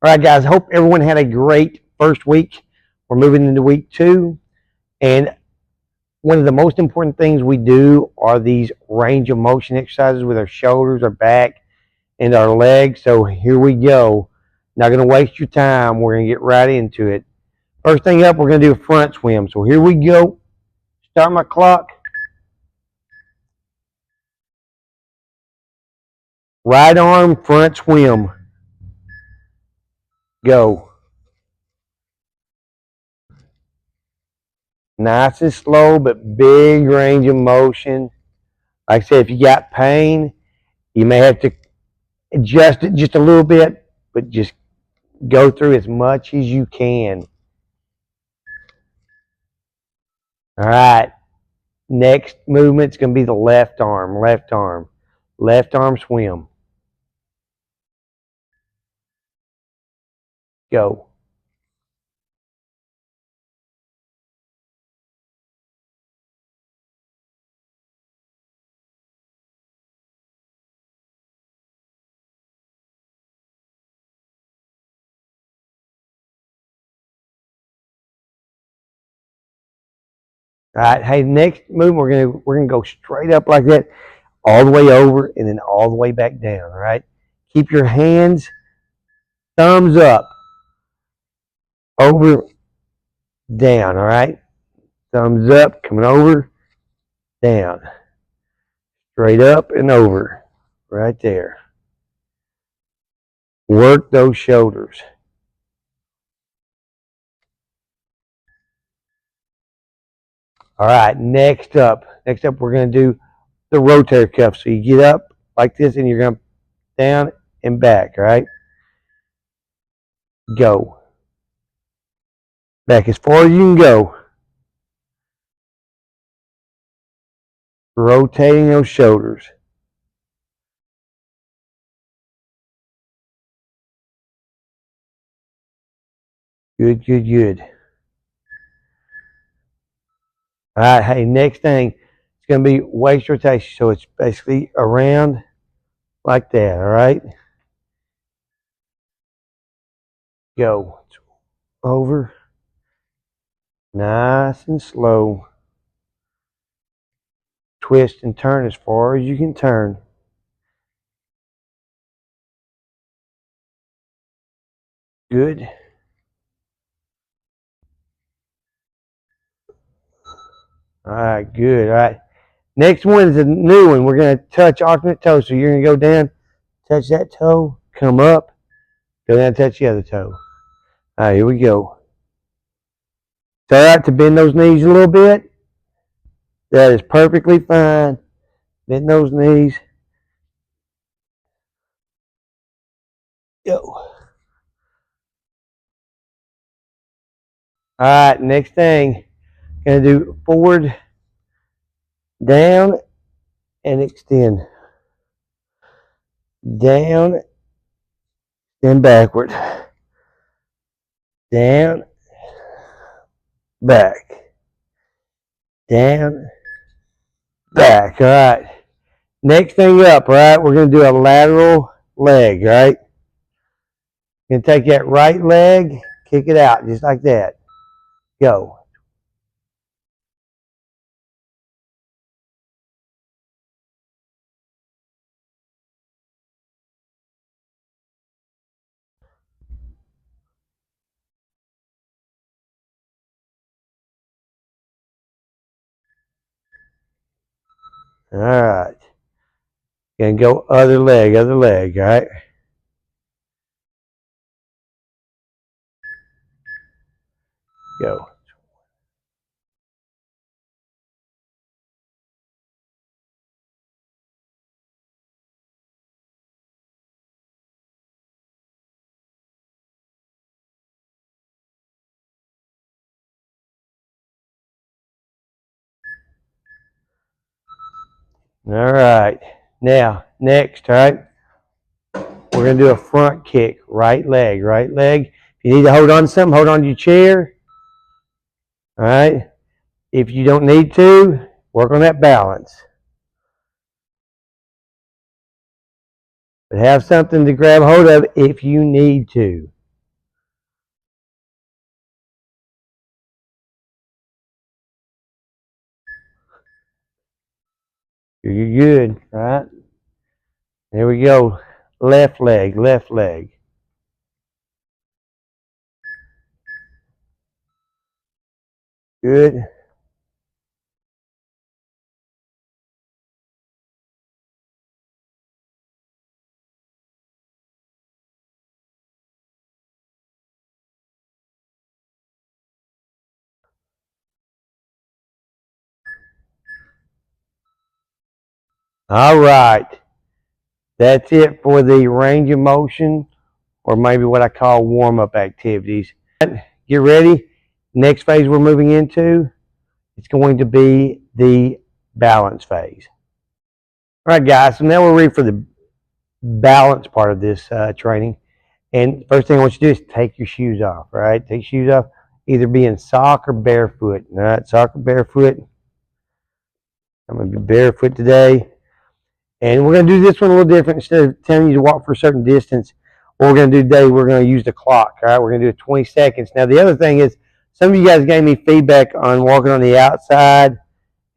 All right, guys. Hope everyone had a great first week. We're moving into week 2. And one of the most important things we do are these range of motion exercises with our shoulders, our back, and our legs. So here we go. Not going to waste your time. We're going to get right into it. First thing up, we're going to do a front swim. So here we go. Start my clock. Right arm front swim. Go. Nice and slow, but big range of motion. Like I said, if you got pain, you may have to adjust it just a little bit, but just go through as much as you can. All right. Next movement's going to be the left arm, left arm. Left arm swim. Go. All right. Hey, next move we're gonna go straight up like that, all the way over, and then all the way back down. All right. Keep your hands thumbs up, over, down. All right. Thumbs up, coming over, down, straight up and over, right there. Work those shoulders. All right, next up, we're going to do the rotator cuff. So you get up like this and you're going to down and back, all right? Go. Back as far as you can go. Rotating those shoulders. Good, good, good. All right, hey, next thing, it's going to be waist rotation. So it's basically around like that, all right? Go. Over. Nice and slow. Twist and turn as far as you can turn. Good. All right, good. All right. Next one is a new one. We're going to touch alternate toes. So you're going to go down, touch that toe, come up, go down, touch the other toe. All right, here we go. It's all right to bend those knees a little bit. That is perfectly fine. Bend those knees. Go. All right, next thing. Going to do forward, down, and extend. Down, then backward. Down, back. Down, back. All right. Next thing up, all right, we're going to do a lateral leg, right? You're going to take that right leg, kick it out, just like that. Go. All right. Going to go other leg, all right? Go. All right. Now, next, all right, we're going to do a front kick, right leg, right leg. If you need to hold on to something, hold on to your chair. All right. If you don't need to, work on that balance. But have something to grab hold of if you need to. You're good, all right? There we go. Left leg, left leg. Good. All right. That's it for the range of motion, or maybe what I call warm-up activities. Get ready. Next phase we're moving into, it's going to be the balance phase. All right, guys, so now we're ready for the balance part of this training. And first thing I want you to do is take your shoes off, all right? Take your shoes off, either be in sock or barefoot. All right, sock or barefoot. I'm going to be barefoot today. And we're going to do this one a little different. Instead of telling you to walk for a certain distance, what we're going to do today, we're going to use the clock. All right, we're going to do it 20 seconds. Now, the other thing is, some of you guys gave me feedback on walking on the outside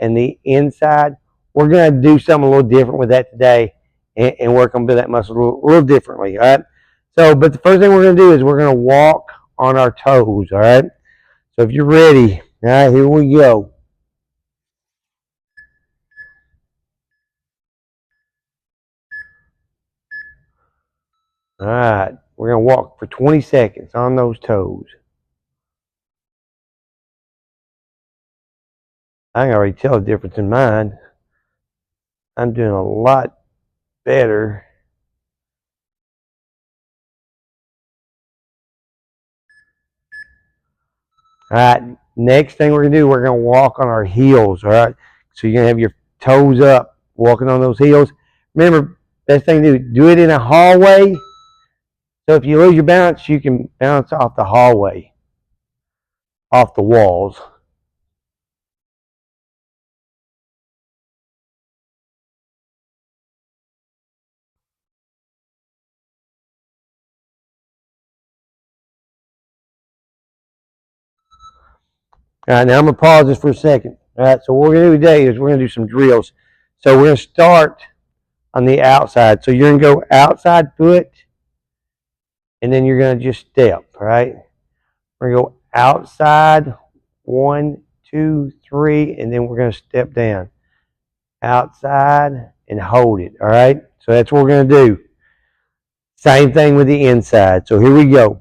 and the inside. We're going to do something a little different with that today and work on that muscle a little differently. All right. So, but the first thing we're going to do is we're going to walk on our toes. All right. So, if you're ready, all right, here we go. All right, we're going to walk for 20 seconds on those toes. I can already tell the difference in mine. I'm doing a lot better. All right, next thing we're going to do, we're going to walk on our heels. All right, so you're going to have your toes up, walking on those heels. Remember, best thing to do it in a hallway. So if you lose your balance, you can bounce off the hallway, off the walls. All right, now I'm going to pause this for a second. All right, so what we're going to do today is we're going to do some drills. So we're going to start on the outside. So you're going to go outside foot, and then you're going to just step, all right? We're going to go outside, 1, 2, 3, and then we're going to step down. Outside and hold it, all right? So that's what we're going to do. Same thing with the inside. So here we go.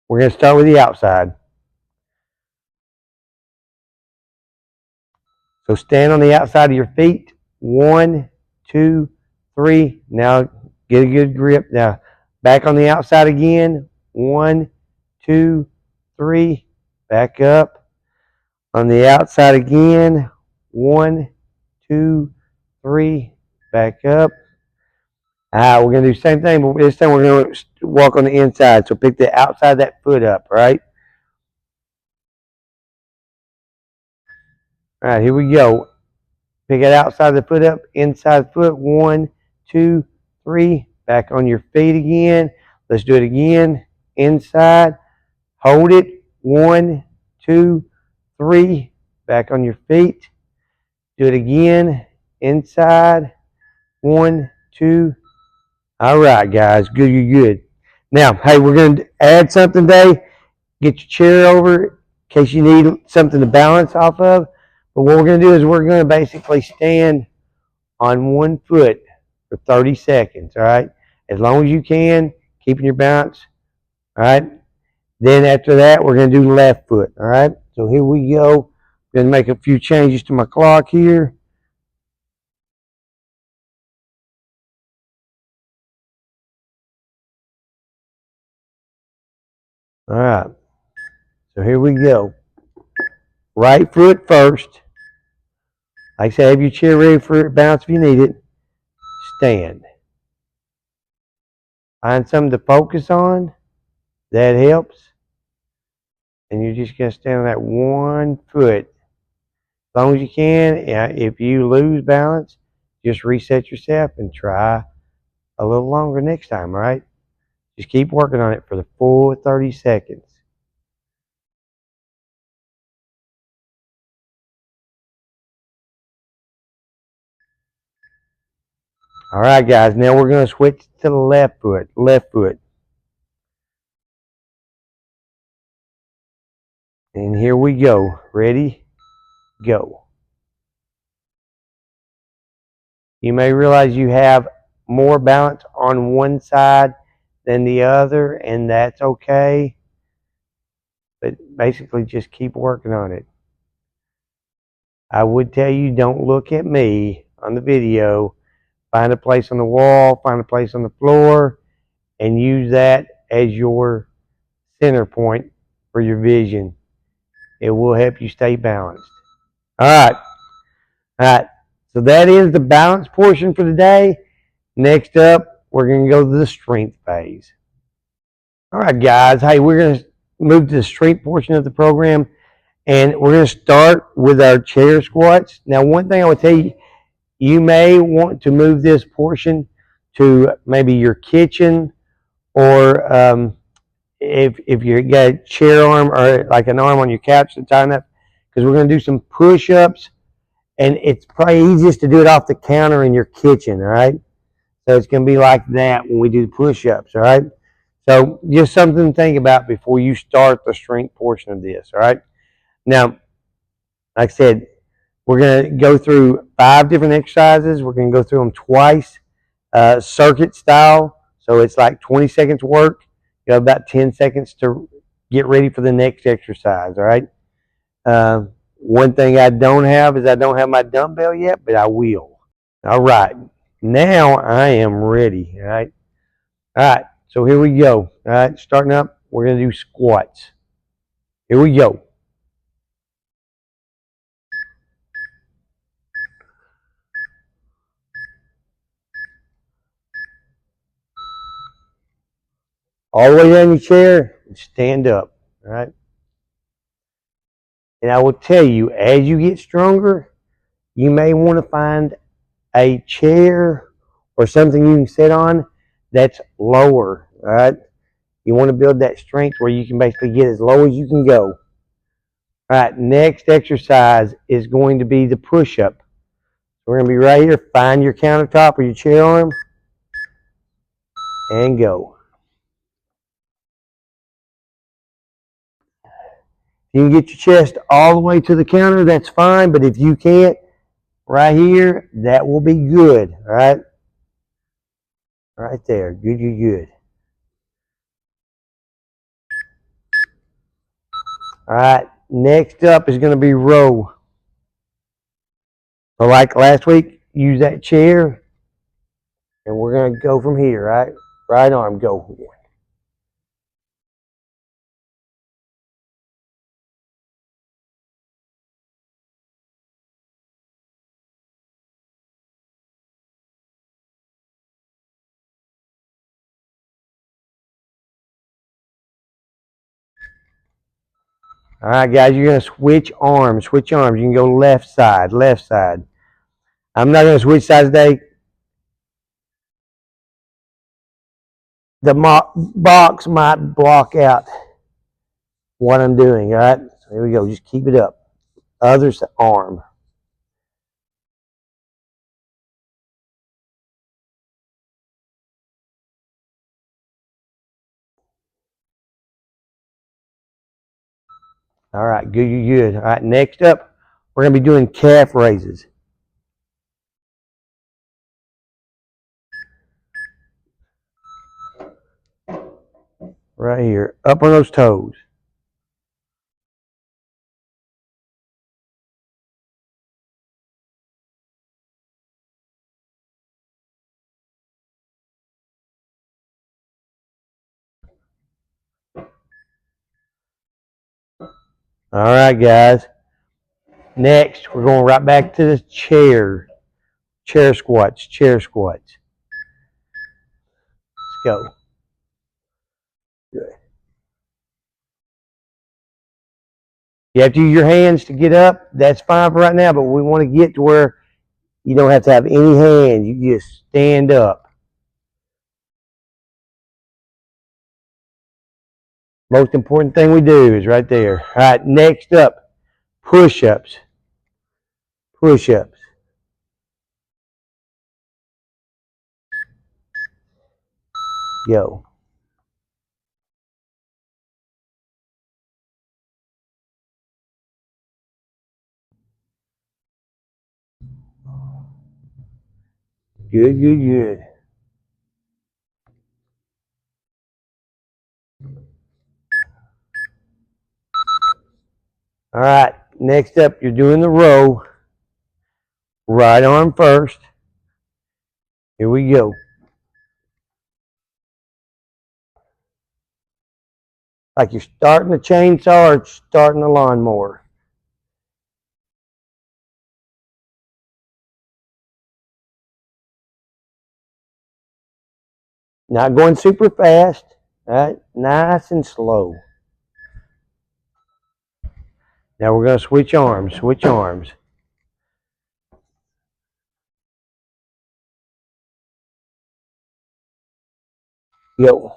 We're going to start with the outside. So stand on the outside of your feet. 1, 2, 3. Now get a good grip. Now back on the outside again. 1, 2, 3. Back up. On the outside again. 1, 2, 3. Back up. All right, we're going to do the same thing, but this time we're going to walk on the inside. So pick the outside of that foot up, right? All right, here we go. Pick it outside of the foot up, inside the foot. 1, 2, 3. Back on your feet again. Let's do it again. Inside. Hold it. 1, 2, 3. Back on your feet. Do it again. Inside. 1, 2. All right, guys. Good, you're good. Now, hey, we're going to add something today. Get your chair over in case you need something to balance off of. But what we're going to do is we're going to basically stand on one foot for 30 seconds, all right? As long as you can, keeping your balance, all right? Then after that, we're going to do left foot, all right? So here we go. I'm going to make a few changes to my clock here. All right. So here we go. Right foot first. Like I said, have your chair ready for bounce if you need it. Stand. Find something to focus on. That helps. And you're just going to stand on that one foot as long as you can. If you lose balance, just reset yourself and try a little longer next time, right? Just keep working on it for the full 30 seconds. All right, guys. Now we're going to switch to the left foot. Left foot. And here we go. Ready? Go. You may realize you have more balance on one side than the other, and that's okay. But basically, just keep working on it. I would tell you, don't look at me on the video. Find a place on the wall, find a place on the floor, and use that as your center point for your vision. It will help you stay balanced. All right. All right. So that is the balance portion for today. Next up, we're going to go to the strength phase. All right, guys. Hey, we're going to move to the strength portion of the program, and we're going to start with our chair squats. Now, one thing I would tell you, you may want to move this portion to maybe your kitchen, or if you got a chair arm or like an arm on your couch to tighten up, because we're going to do some push-ups, and it's probably easiest to do it off the counter in your kitchen, all right? So it's going to be like that when we do the push-ups, all right? So just something to think about before you start the strength portion of this, all right? Now, like I said, we're going to go through 5 different exercises. We're going to go through them twice, circuit style. So it's like 20 seconds work. You have about 10 seconds to get ready for the next exercise, all right? One thing I don't have is I don't have my dumbbell yet, but I will. All right. Now I am ready, all right? All right, so here we go. All right, starting up, we're going to do squats. Here we go. All the way down your chair and stand up, all right? And I will tell you, as you get stronger, you may want to find a chair or something you can sit on that's lower, all right? You want to build that strength where you can basically get as low as you can go. All right, next exercise is going to be the push-up. We're going to be right here. Find your countertop or your chair arm and go. You can get your chest all the way to the counter, that's fine, but if you can't, right here, that will be good, all right? Right there, good, good, good. All right, next up is going to be row. So like last week, use that chair, and we're going to go from here, right? Right arm, go. All right, guys, you're going to switch arms, switch arms. You can go left side, left side. I'm not going to switch sides today. The box might block out what I'm doing, all right? So here we go, just keep it up. Other arm. All right, good, good, good. All right, next up, we're going to be doing calf raises. Right here, up on those toes. All right, guys. Next, we're going right back to the chair. Chair squats, chair squats. Let's go. Good. You have to use your hands to get up. That's fine for right now, but we want to get to where you don't have to have any hands. You just stand up. Most important thing we do is right there. All right, next up, push-ups. Push-ups. Go. Good, good, good. All right, next up, you're doing the row. Right arm first. Here we go. Like you're starting a chainsaw or starting a lawnmower. Not going super fast. All right, nice and slow. Now we're going to switch arms. Switch arms. Go.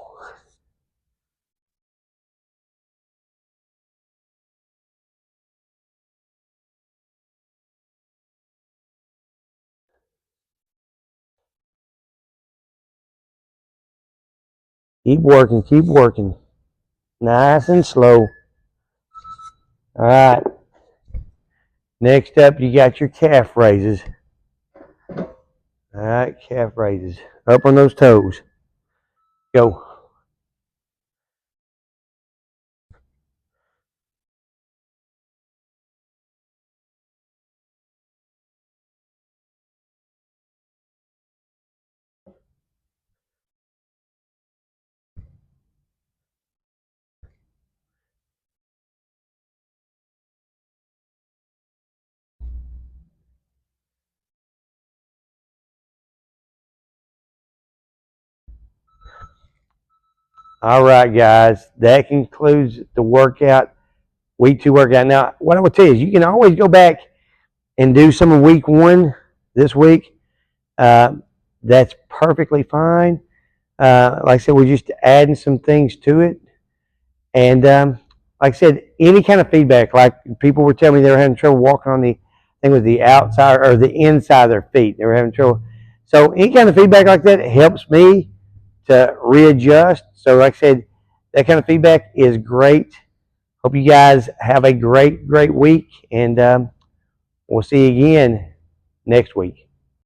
Keep working. Keep working. Nice and slow. All right. Next up, you got your calf raises. All right, calf raises. Up on those toes. Go. All right, guys. That concludes the workout, week 2 workout. Now, what I will tell you is you can always go back and do some of week 1 this week. That's perfectly fine. Like I said, we're just adding some things to it. And like I said, any kind of feedback, like people were telling me they were having trouble walking on the thing with the outside or the inside of their feet. They were having trouble. So any kind of feedback like that helps me to readjust. So like I said, that kind of feedback is great. Hope you guys have a great, great week. And we'll see you again next week.